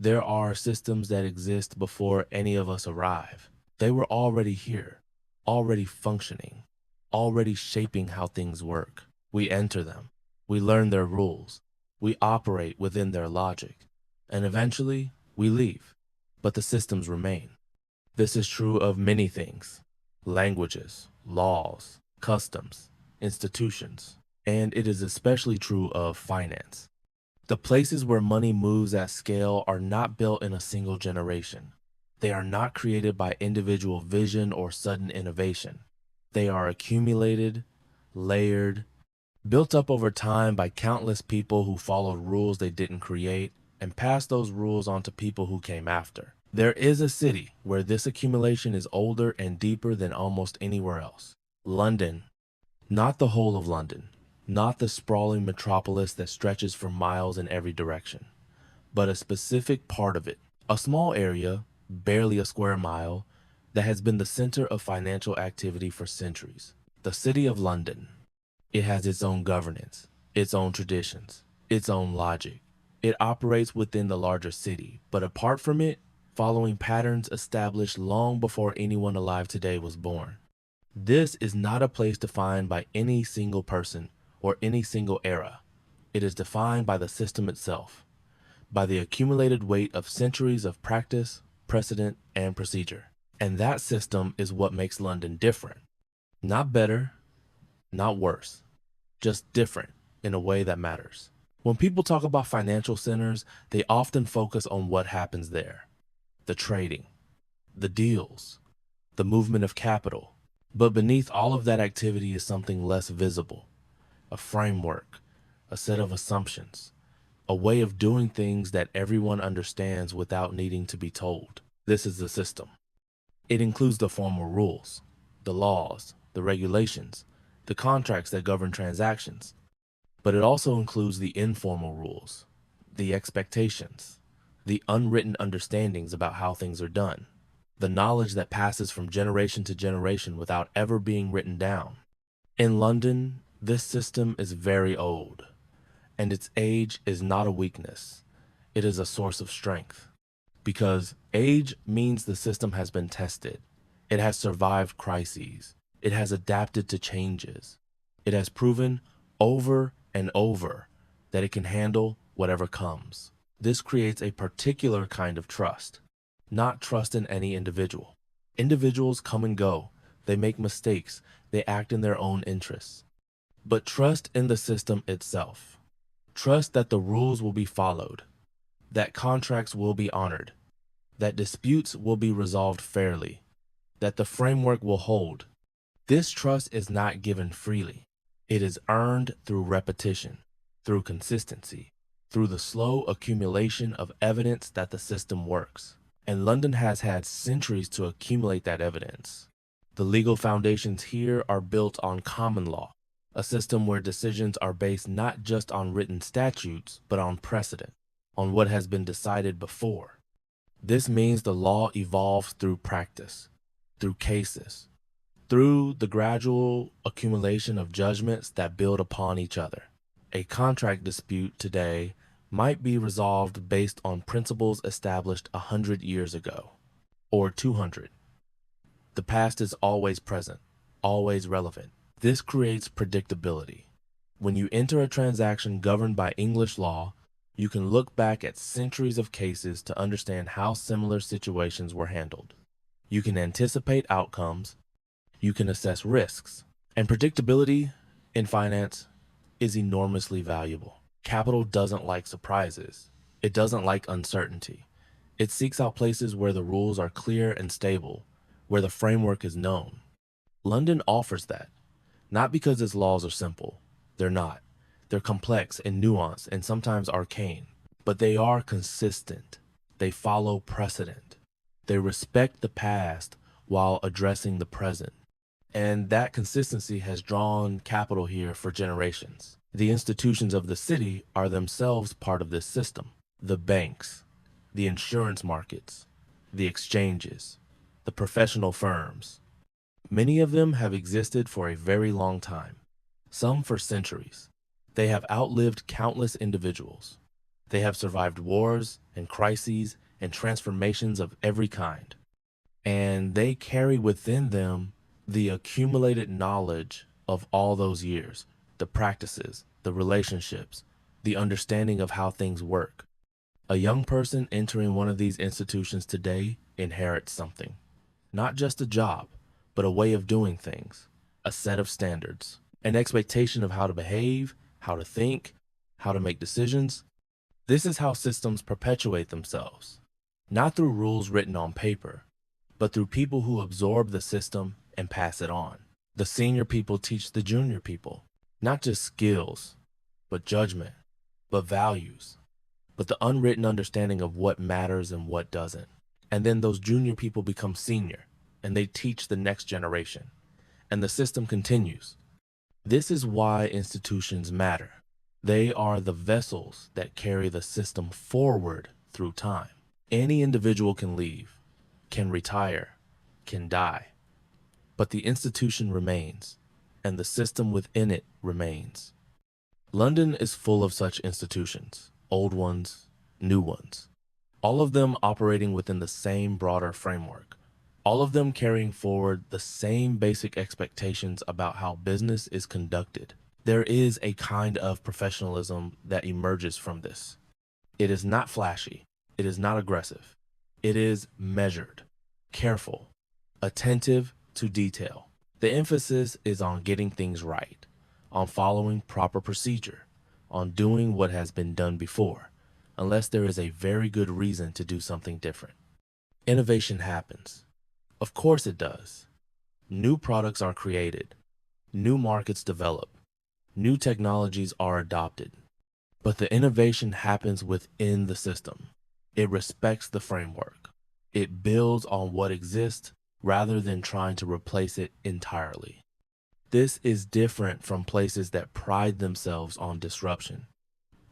There are systems that exist before any of us arrive. They were already here, already functioning, already shaping how things work. We enter them, we learn their rules, we operate within their logic, and eventually we leave. But the systems remain. This is true of many things: languages, laws, customs, institutions, and it is especially true of finance. The places where money moves at scale are not built in a single generation. They are not created by individual vision or sudden innovation. They are accumulated, layered, built up over time by countless people who followed rules they didn't create and passed those rules on to people who came after. There is a city where this accumulation is older and deeper than almost anywhere else: London. Not the whole of London, not the sprawling metropolis that stretches for miles in every direction, but a specific part of it, a small area, barely a square mile, that has been the center of financial activity for centuries. The City of London. It has its own governance, its own traditions, its own logic. It operates within the larger city, but apart from it, following patterns established long before anyone alive today was born. This is not a place defined by any single person or any single era. It is defined by the system itself, by the accumulated weight of centuries of practice, precedent, and procedure. And that system is what makes London different. Not better, not worse, just different in a way that matters. When people talk about financial centers, they often focus on what happens there: the trading, the deals, the movement of capital. But beneath all of that activity is something less visible: a framework, a set of assumptions, a way of doing things that everyone understands without needing to be told. This is the system. It includes the formal rules, the laws, the regulations, the contracts that govern transactions. But it also includes the informal rules, the expectations, the unwritten understandings about how things are done, the knowledge that passes from generation to generation without ever being written down. In London, this system is very old, and its age is not a weakness. It is a source of strength. Because age means the system has been tested. It has survived crises. It has adapted to changes. It has proven over and over that it can handle whatever comes. This creates a particular kind of trust, not trust in any individual. Individuals come and go. They make mistakes. They act in their own interests. But trust in the system itself. Trust that the rules will be followed, that contracts will be honored, that disputes will be resolved fairly, that the framework will hold. This trust is not given freely. It is earned through repetition, through consistency, through the slow accumulation of evidence that the system works. And London has had centuries to accumulate that evidence. The legal foundations here are built on common law, a system where decisions are based not just on written statutes, but on precedent, on what has been decided before. This means the law evolves through practice, through cases, through the gradual accumulation of judgments that build upon each other. A contract dispute today might be resolved based on principles established 100 years ago, or 200. The past is always present, always relevant. This creates predictability. When you enter a transaction governed by English law, you can look back at centuries of cases to understand how similar situations were handled. You can anticipate outcomes, you can assess risks, and predictability in finance is enormously valuable. Capital doesn't like surprises. It doesn't like uncertainty. It seeks out places where the rules are clear and stable, where the framework is known. London offers that, not because its laws are simple. They're not. They're complex and nuanced and sometimes arcane, but they are consistent. They follow precedent. They respect the past while addressing the present. And that consistency has drawn capital here for generations. The institutions of the city are themselves part of this system. The banks, the insurance markets, the exchanges, the professional firms. Many of them have existed for a very long time, some for centuries. They have outlived countless individuals. They have survived wars and crises and transformations of every kind. And they carry within them the accumulated knowledge of all those years, the practices, the relationships, the understanding of how things work. A young person entering one of these institutions today inherits something, not just a job, but a way of doing things, a set of standards, an expectation of how to behave, how to think, how to make decisions. This is how systems perpetuate themselves, not through rules written on paper, but through people who absorb the system and pass it on. The senior people teach the junior people, not just skills, but judgment, but values, but the unwritten understanding of what matters and what doesn't. And then those junior people become senior, and they teach the next generation, and the system continues. This is why institutions matter. They are the vessels that carry the system forward through time. Any individual can leave, can retire, can die, but the institution remains, and the system within it remains. London is full of such institutions, old ones, new ones, all of them operating within the same broader framework, all of them carrying forward the same basic expectations about how business is conducted. There is a kind of professionalism that emerges from this. It is not flashy, it is not aggressive, it is measured, careful, attentive to detail. The emphasis is on getting things right, on following proper procedure, on doing what has been done before, unless there is a very good reason to do something different. Innovation happens. Of course it does. New products are created, new markets develop, new technologies are adopted. But the innovation happens within the system. It respects the framework. It builds on what exists rather than trying to replace it entirely. This is different from places that pride themselves on disruption,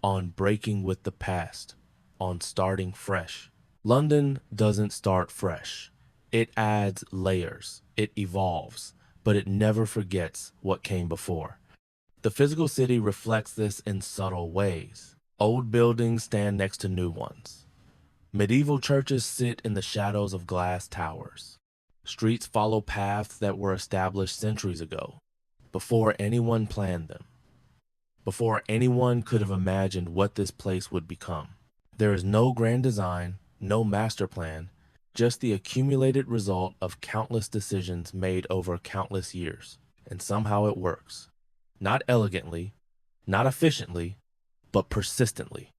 on breaking with the past, on starting fresh. London doesn't start fresh. It adds layers, it evolves, but it never forgets what came before. The physical city reflects this in subtle ways. Old buildings stand next to new ones. Medieval churches sit in the shadows of glass towers. Streets follow paths that were established centuries ago, before anyone planned them, before anyone could have imagined what this place would become. There is no grand design, no master plan, just the accumulated result of countless decisions made over countless years. And somehow it works. Not elegantly, not efficiently, but persistently,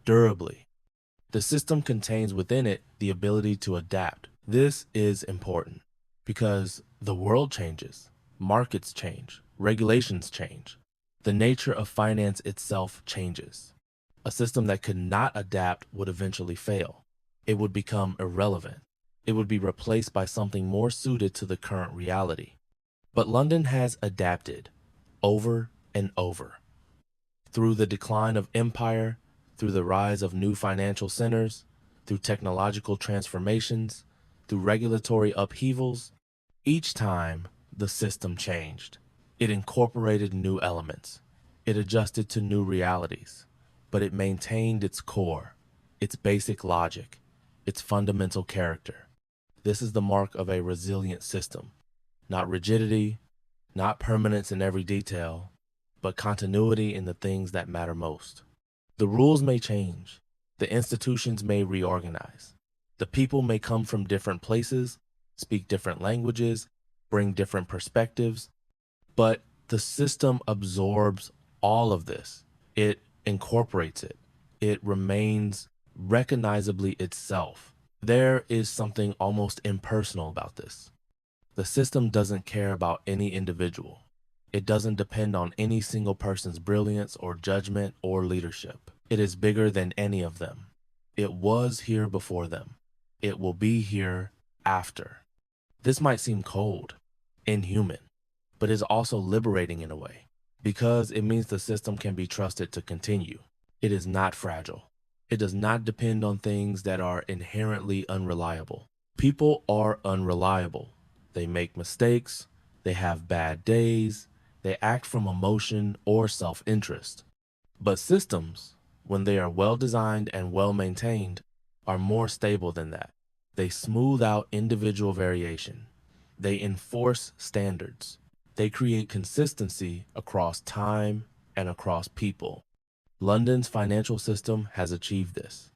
durably. The system contains within it the ability to adapt. This is important because the world changes, markets change, regulations change. The nature of finance itself changes. A system that could not adapt would eventually fail. It would become irrelevant. It would be replaced by something more suited to the current reality. But London has adapted over and over. Through the decline of empire, through the rise of new financial centers, through technological transformations, through regulatory upheavals, each time the system changed. It incorporated new elements. It adjusted to new realities, but it maintained its core, its basic logic, its fundamental character. This is the mark of a resilient system, not rigidity, not permanence in every detail, but continuity in the things that matter most. The rules may change, the institutions may reorganize, the people may come from different places, speak different languages, bring different perspectives, but the system absorbs all of this. It incorporates it. It remains recognizably itself. There is something almost impersonal about this. The system doesn't care about any individual. It doesn't depend on any single person's brilliance or judgment or leadership. It is bigger than any of them. It was here before them. It will be here after. This might seem cold, inhuman, but is also liberating in a way, because it means the system can be trusted to continue. It is not fragile. It does not depend on things that are inherently unreliable. People are unreliable. They make mistakes, they have bad days, they act from emotion or self-interest. But systems, when they are well designed and well maintained, are more stable than that. They smooth out individual variation. They enforce standards. They create consistency across time and across people. London's financial system has achieved this.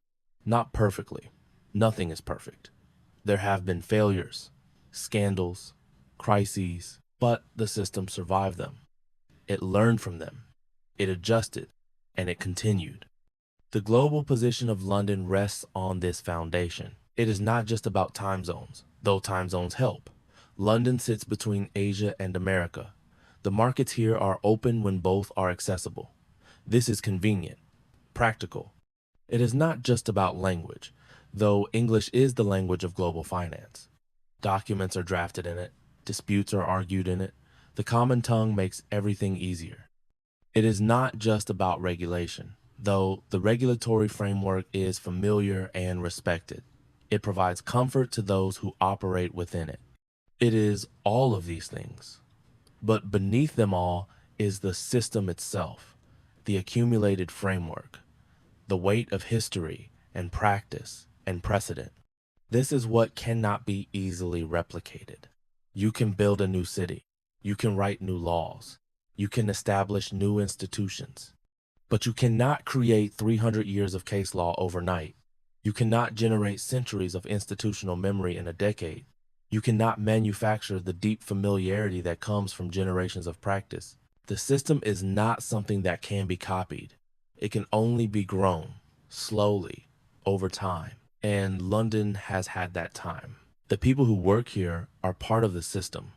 Not perfectly. Nothing is perfect. There have been failures, scandals, crises, but the system survived them. It learned from them. It adjusted, and it continued. The global position of London rests on this foundation. It is not just about time zones, though time zones help. London sits between Asia and America. The markets here are open when both are accessible. This is convenient, practical. It is not just about language, though English is the language of global finance. Documents are drafted in it, disputes are argued in it. The common tongue makes everything easier. It is not just about regulation, though the regulatory framework is familiar and respected. It provides comfort to those who operate within it. It is all of these things. But beneath them all is the system itself, the accumulated framework, the weight of history and practice and precedent. This is what cannot be easily replicated. You can build a new city. You can write new laws. You can establish new institutions. But you cannot create 300 years of case law overnight. You cannot generate centuries of institutional memory in a decade. You cannot manufacture the deep familiarity that comes from generations of practice. The system is not something that can be copied. It can only be grown, slowly, over time. And London has had that time. The people who work here are part of the system,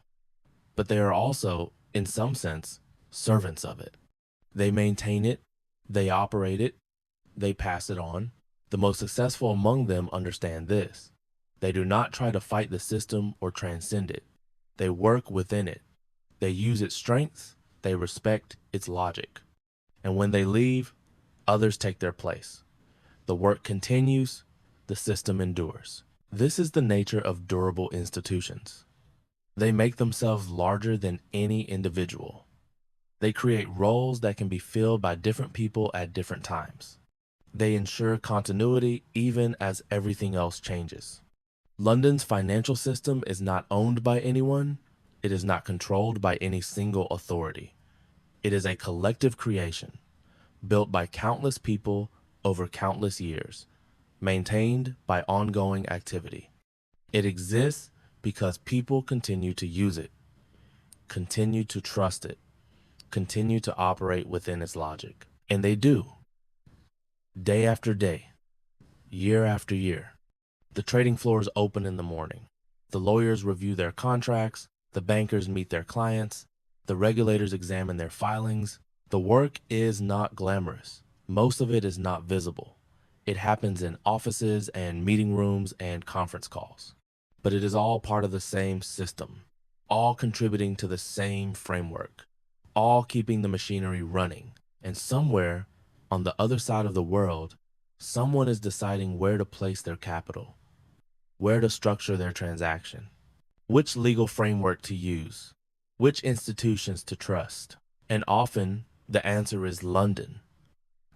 but they are also, in some sense, servants of it. They maintain it, they operate it, they pass it on. The most successful among them understand this. They do not try to fight the system or transcend it. They work within it. They use its strengths, they respect its logic. And when they leave, others take their place. The work continues, the system endures. This is the nature of durable institutions. They make themselves larger than any individual. They create roles that can be filled by different people at different times. They ensure continuity even as everything else changes. London's financial system is not owned by anyone. It is not controlled by any single authority. It is a collective creation, built by countless people over countless years, maintained by ongoing activity. It exists because people continue to use it, continue to trust it, continue to operate within its logic. And they do, day after day, year after year. The trading floors open in the morning. The lawyers review their contracts. The bankers meet their clients. The regulators examine their filings. The work is not glamorous. Most of it is not visible. It happens in offices and meeting rooms and conference calls. But it is all part of the same system, all contributing to the same framework, all keeping the machinery running. And somewhere on the other side of the world, someone is deciding where to place their capital, where to structure their transaction, which legal framework to use, which institutions to trust. And often the answer is London,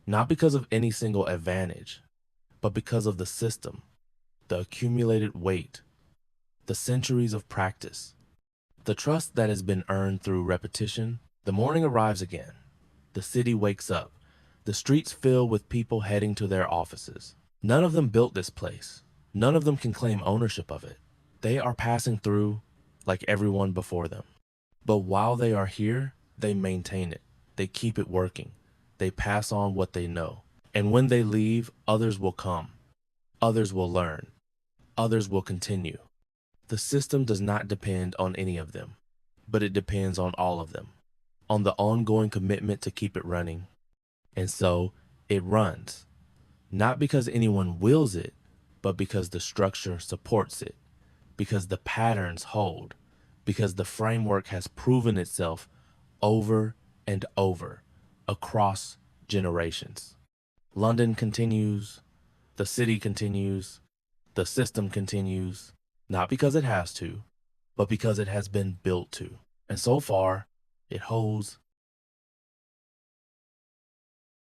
not because of any single advantage, but because of the system, the accumulated weight, the centuries of practice, the trust that has been earned through repetition. The morning arrives again. The city wakes up. The streets fill with people heading to their offices. None of them built this place. None of them can claim ownership of it. They are passing through like everyone before them. But while they are here, they maintain it. They keep it working. They pass on what they know. And when they leave, others will come. Others will learn. Others will continue. The system does not depend on any of them, but it depends on all of them, on the ongoing commitment to keep it running. And so it runs, not because anyone wills it, but because the structure supports it, because the patterns hold, because the framework has proven itself over and over across generations. London continues, the city continues, the system continues, not because it has to, but because it has been built to. And so far, it holds